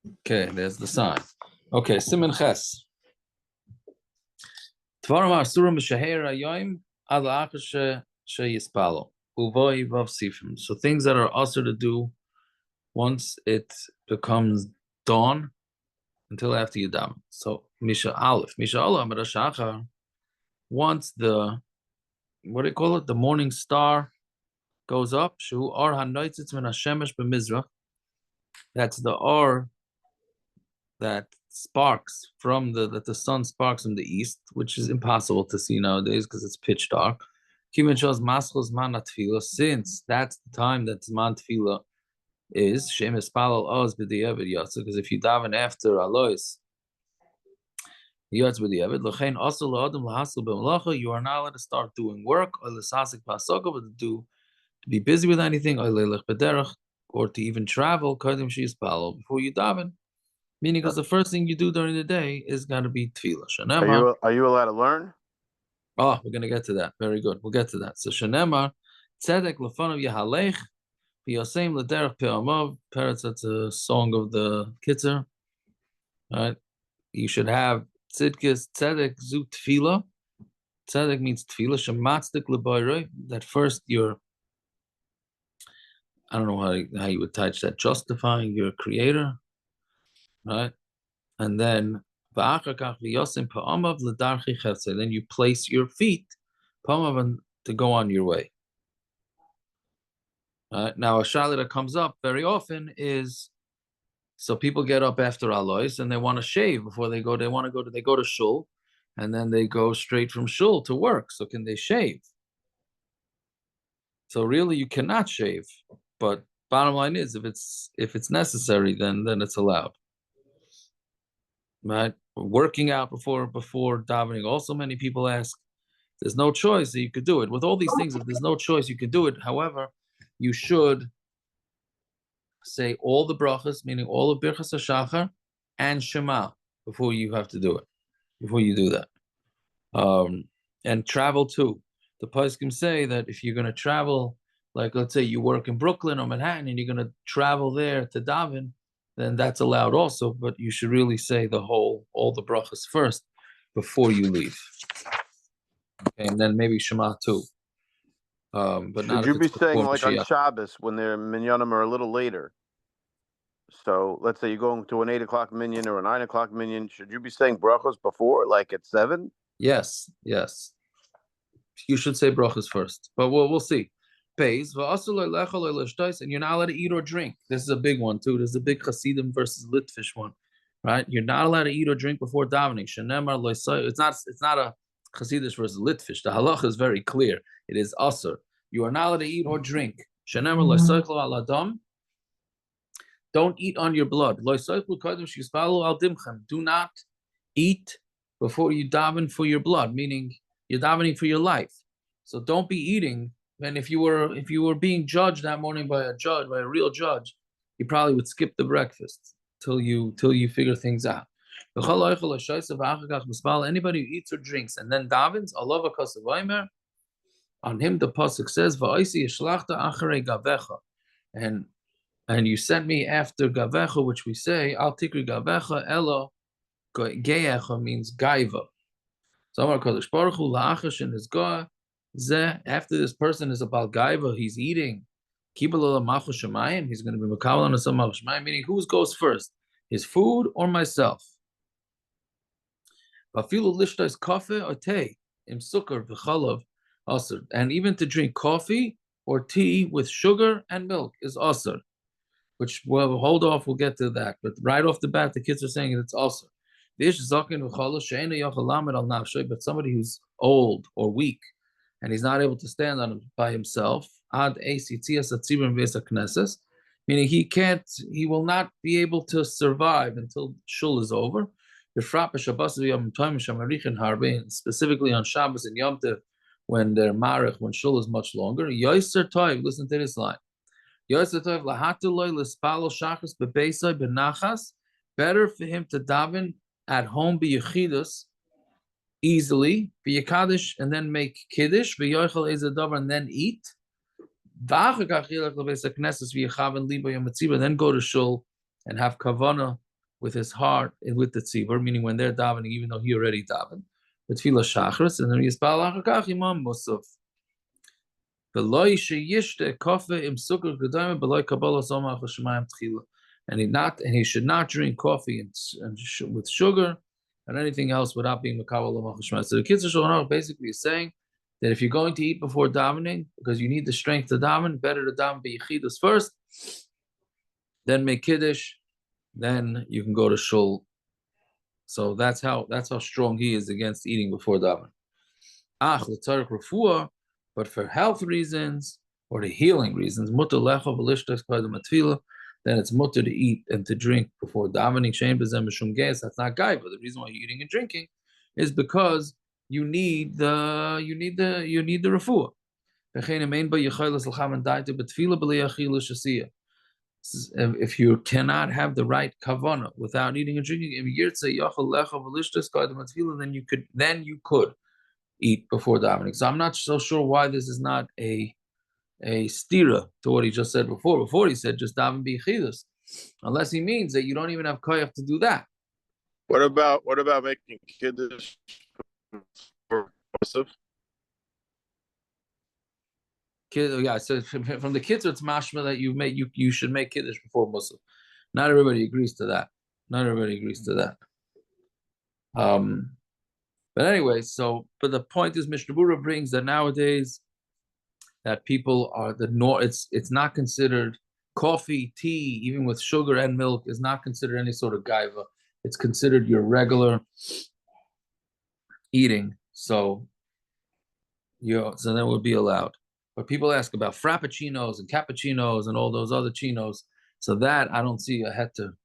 Okay, there's the sign. Okay, Siman Ches. Tvarim Asurim B'Sheher Hayoim Ad La'achar Sheyispalo Uvoi Vav Sifim. So things that are also to do once it becomes dawn until after you daven. So Misha Aleph, Misha Olam Shachar. Once the what do you call it? The morning star goes up. Shu Or Hanoitzitz Min Hashemesh B'Mizrach. That's the or that sparks from the sun sparks from the east, which is impossible to see nowadays because it's pitch dark. Since that's the time that Zman Tefillah is, because if you daven after Alois, you are not allowed to start doing work, or to be busy with anything, or to even travel before you daven. Meaning, because the first thing you do during the day is going to be tefillah. Shanema. Are you allowed to learn? Oh, we're going to get to that. Very good. We'll get to that. So Shanema, tzedek lefanav yahalech, v'yosem l'derech pe'amav. Peretz, that's a song of the Kitzur. Right? You should have tzedkis tzedek zu tefillah. Tzedek means tefillah. Shematzdik l'boiroi. That first you're, I don't know how you would touch that, justifying your creator. Right? And then then you place your feet to go on your way. Now a shaila that comes up very often is, so people get up after Alois and they want to shave before they go. They go to shul, and then they go straight from shul to work. So can they shave? So really, you cannot shave. But bottom line is, if it's necessary, then it's allowed. Right, working out before davening. Also, many people ask, there's no choice that you could do it. With all these things, if there's no choice, you could do it. However, you should say all the brachas, meaning all of Birchas HaShachar and Shema before you have to do it, before you do that. And travel too. The poskim say that if you're going to travel, like let's say you work in Brooklyn or Manhattan and you're going to travel there to daven, then that's allowed also, but you should really say all the brachas first before you leave. Okay, and then maybe Shema too. But should you be saying like on Shabbos when their minyanim are a little later? So let's say you're going to an 8 o'clock minyan or a 9 o'clock minyan. Should you be saying brachas before, like at 7? Yes. You should say brachas first, but we'll see. And you're not allowed to eat or drink. This is a big one too. This is a big Hasidim versus Litvish one, right? You're not allowed to eat or drink before davening. It's not a Hasidish versus Litvish. The halacha is very clear. It is asur. You are not allowed to eat or drink. Don't eat on your blood. Do not eat before you daven for your blood, meaning you're davening for your life. So don't be eating. And if you were being judged that morning by a real judge, you probably would skip the breakfast till you figure things out. Anybody who eats or drinks and then davens, on him the pasuk says, and you sent me after gavecha, which we say, al tikri gavecha elo geyecha means gaiva. So Amar Kadosh Baruch Hu la'achash in his goa. After this person is about gaiva, he's eating. He's going to be makabel on some malchus shemayim, meaning whose goes first, his food or myself? Afilu lishtais kafe or tea im sukkar v'chalav asur, and even to drink coffee or tea with sugar and milk is asur. Which we'll hold off. We'll get to that. But right off the bat, the kids are saying it's asur. But somebody who's old or weak and he's not able to stand on it by himself, meaning he will not be able to survive until shul is over. Specifically on Shabbos and Yom Tov, when they're marich, when shul is much longer. Listen to this line. Better for him to daven at home b'yechidus easily, b'yekadish, and then make kiddush, b'yochel ezadavar, and then eat. Then go to shul and have kavana with his heart and with the tzibur, meaning when they're davening, even though he already davened, with tefillah shachris, and then yispal achakach imam musaf. And he should not drink coffee with sugar and anything else without being makabel l'malchus Shemayim. So the Kitzur Shulchan Aruch basically is saying that if you're going to eat before davening, because you need the strength to daven, better to daven b'yichidus first, then make kiddush, then you can go to shul. So that's how strong he is against eating before davening. But for health reasons or the healing reasons, then it's mutter to eat and to drink before davening. That's not guy, but the reason why you're eating and drinking is because you need the refuah. If you cannot have the right kavanah without eating and drinking, then you could eat before davening. So I'm not so sure why this is not a stira to what he just said before. Before he said just daven b'yichidus, unless he means that you don't even have koyach to do that. What about making kiddush for Joseph? Yeah, so from the Kitzur, it's mashma that you should make kiddush before Musaf. Not everybody agrees to that. But anyway, but the point is, Mishnah Berurah brings that nowadays that people are it's not considered coffee, tea, even with sugar and milk is not considered any sort of gaiva. It's considered your regular eating. So that would be allowed. But people ask about frappuccinos and cappuccinos and all those other chinos. So that I don't see a heter.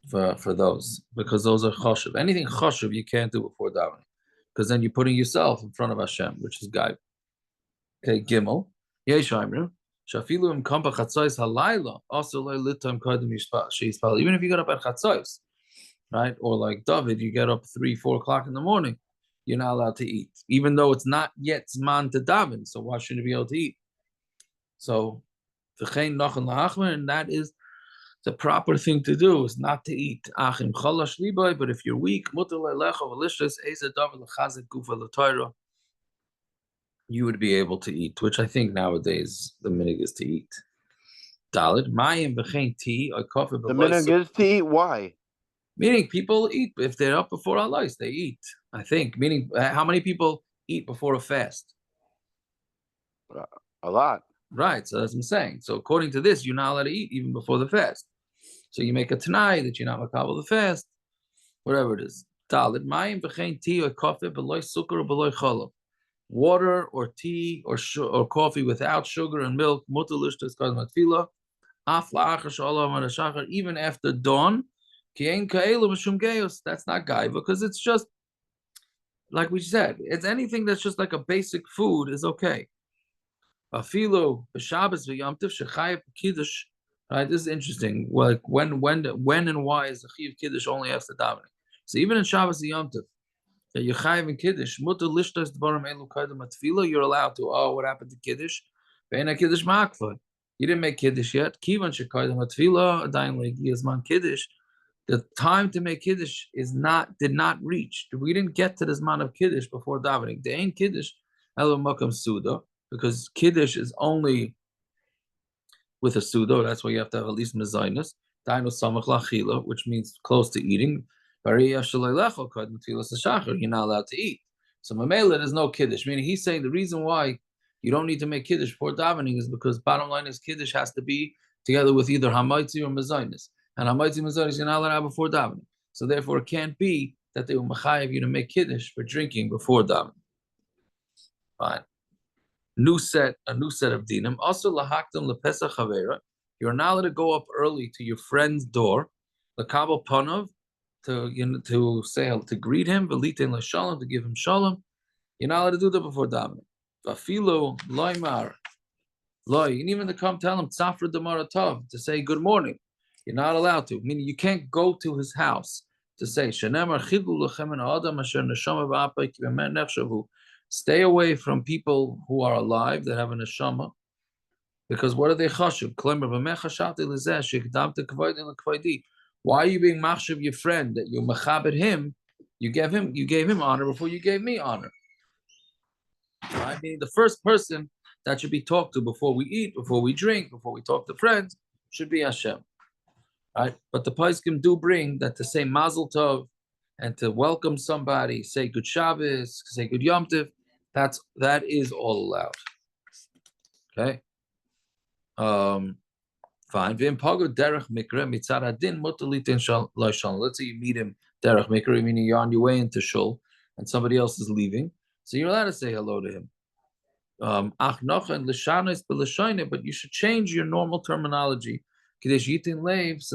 For those, because those are choshev. Anything choshev you can't do before davening, because then you're putting yourself in front of Hashem, which is gaib. Okay, gimel. Shafilu im kampa chatzos halayla also litam kadem sheyispal. Even if you get up at chatzos, right, or like David, you get up 3-4 o'clock in the morning, you're not allowed to eat, even though it's not yet zman to daven. So why shouldn't you be able to eat? So v'chein nachon lahachmer, and that is the proper thing to do is not to eat. But if you're weak, you would be able to eat, which I think nowadays the minig is to eat. Dalit, mayim b'chein tea or coffee. The minig is to eat. Why? Meaning people eat if they're up before Allah, they eat. I think. Meaning, how many people eat before a fast? A lot. Right. So that's what I'm saying. So according to this, you're not allowed to eat even before the fast. So you make a tanai that you're not makabel the fast, whatever it is. Dalit mayim b'chein tea or coffee b'loy sukkar or b'loy cholov. Water or tea or coffee without sugar and milk. Mutar lishtas kadem atfila. Af la'achar shalom shachar, even after dawn. That's not gaiva, because it's just like we said. It's anything that's just like a basic food is okay. Afilo b'Shabbos v'Yom Tov shechayev kiddush. Right, this is interesting. Like when and why is the chiv kiddush only after davening? So even in Shabbos and Yom Tov, that you chayev in kiddush, mutar lishtas dvarim elu kadem atfila, you're allowed to. Oh, what happened to kiddush? Ve'ena kiddush ma'akvad. You didn't make kiddush yet. Kivan shekadem atfila adayin le'giyazman kiddush. The time to make kiddush did not reach. We didn't get to this amount of kiddush before davening. There ain't kiddush elo makam suda, because kiddush is only with a sudo. That's why you have to have at least mezainis. Dainu samach lachila, which means close to eating. You're not allowed to eat. So mamela, there's no kiddush. Meaning he's saying the reason why you don't need to make kiddush before davening is because bottom line is kiddush has to be together with either hamaitzi or mezainis. And hamaitzi mezainis you're not allowed to have before davening. So therefore it can't be that they will machayev you to make kiddush for drinking before davening. Fine. A new set of dinim. Also, lahaktam lepesach havera. You're not allowed to go up early to your friend's door, lakabel panav, to say to greet him, v'litein l'shalom, to give him shalom. You're not allowed to do that before davening. V'afilo loymar loy. And even to come tell him tzafra damar tov, to say good morning. You're not allowed to. Meaning you can't go to his house to say shenemar chidlu lechem en adam asher neshama v'apay kivemen nechshavu. Stay away from people who are alive that have a neshama, Because what are they chashuv? Why are you being machshav your friend that you machabed him? You gave him honor before you gave me honor. I mean, the first person that should be talked to before we eat, before we drink, before we talk to friends, should be Hashem. Right? But the Paiskim do bring that to say Mazel Tov and to welcome somebody, say good Shabbos, say good Yom Tov, that is all allowed. Okay. Fine. Let's say you meet him derech mikra, meaning you're on your way into shul and somebody else is leaving, so you're allowed to say hello to him. But you should change your normal terminology so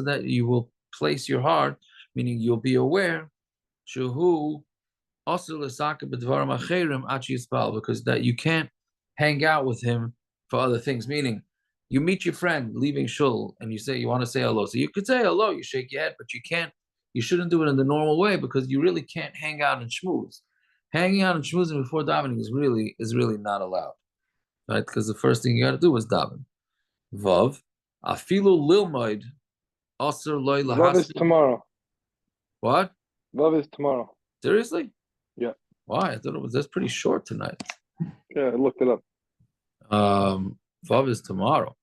that you will place your heart, meaning you'll be aware, because that you can't hang out with him for other things, meaning you meet your friend leaving shul and you say you want to say hello. So you could say hello, you shake your head, but you shouldn't do it in the normal way because you really can't hang out and schmooze. Hanging out and schmoozing before davening is really not allowed. Right? Because the first thing you gotta do is daven. Vav. Afilu lilmoid aser loy lahaskel. Vav is tomorrow. What? Vav is tomorrow. Seriously? Yeah. Why? I thought that's pretty short tonight. Yeah, I looked it up. Vav is tomorrow.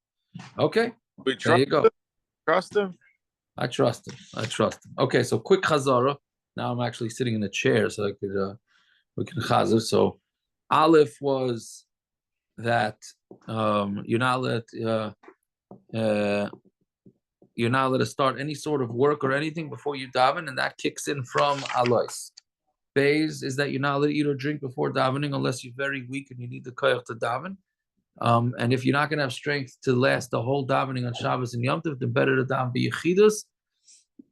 Okay. There you go. Trust him? I trust him. Okay, so quick chazara. Now I'm actually sitting in a chair so I could we can chazar. So Aleph was that you're not allowed to start any sort of work or anything before you daven, and that kicks in from Alois. Bays is that you're not allowed to eat or drink before davening unless you're very weak and you need the koyach to daven. And if you're not going to have strength to last the whole davening on Shabbos and Yom Tov, then better to daven be yechidus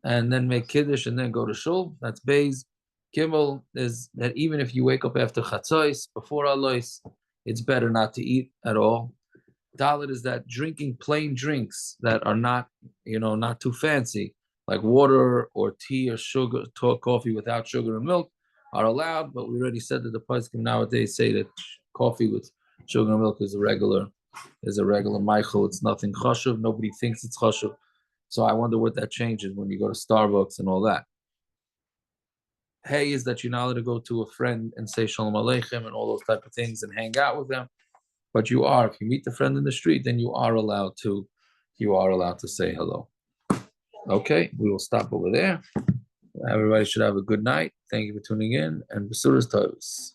and then make kiddush and then go to shul. That's Bays. Gimel is that even if you wake up after chatzos before Alois, it's better not to eat at all. Dalit is that drinking plain drinks that are not too fancy, like water or tea or sugar, coffee without sugar and milk, are allowed. But we already said that the poskim nowadays say that coffee with sugar and milk is a regular Michael. It's nothing chashuv. Nobody thinks it's chashuv. So I wonder what that changes when you go to Starbucks and all that. Hey is that you're not allowed to go to a friend and say shalom aleichem and all those type of things and hang out with them. But if you meet the friend in the street, then you are allowed to say hello. Okay, we will stop over there. Everybody should have a good night. Thank you for tuning in, and Basuras Tovs.